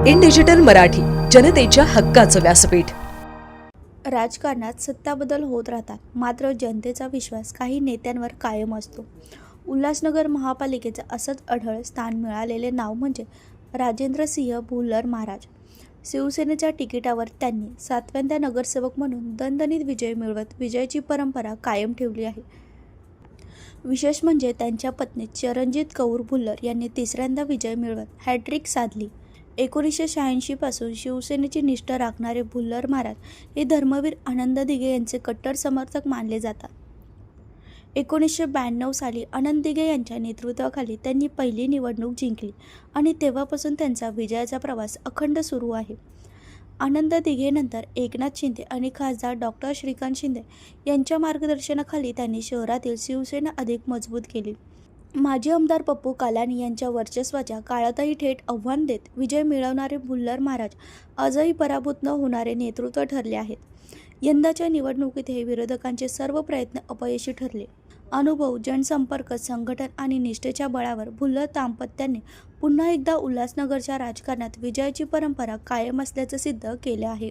In digital Marathi, जनतेच्या हक्काचं व्यासपीठ. राजकारणात सत्ताबदल होत राहतात, मात्र जनतेचा विश्वास काही नेत्यांवर कायम असतो. उल्हासनगर महापालिकेचं असंच अढळ स्थान मिळालेले नाव म्हणजे राजेंद्रसिंह भुल्लर महाराज. शिवसेनेच्या तिकिटावर त्यांनी 7व्यांदा नगरसेवक म्हणून दणदणीत विजय मिळवत विजयाची परंपरा कायम ठेवली आहे. विशेष म्हणजे त्यांच्या पत्नी चरणजीत कौर भुल्लर यांनी 3ऱ्यांदा विजय मिळवत हॅट्रिक साधली. 1986 पासून शिवसेनेची निष्ठा राखणारे भुल्लर महाराज हे धर्मवीर आनंद दिघे यांचे कट्टर समर्थक मानले जातात. 1992 साली आनंद दिघे यांच्या नेतृत्वाखाली त्यांनी पहिली निवडणूक जिंकली आणि तेव्हापासून त्यांचा विजयाचा प्रवास अखंड सुरू आहे. आनंद दिघेनंतर एकनाथ शिंदे आणि खासदार डॉक्टर श्रीकांत शिंदे यांच्या मार्गदर्शनाखाली त्यांनी शहरातील शिवसेना अधिक मजबूत केली. माजी आमदार पप्पू कालानी यांच्या वर्चस्वाच्या काळातही थेट आव्हान देत विजय मिळवणारे भुल्लर महाराज आजही पराभूत न होणारे नेतृत्व ठरले आहेत. यंदाच्या निवडणुकीत हे विरोधकांचे सर्व प्रयत्न अपयशी ठरले. अनुभव, जनसंपर्क, संघटन आणि निष्ठेच्या बळावर भुल्लर दाम्पत्याने पुन्हा एकदा उल्हासनगरच्या राजकारणात विजयाची परंपरा कायम असल्याचं सिद्ध केलं आहे.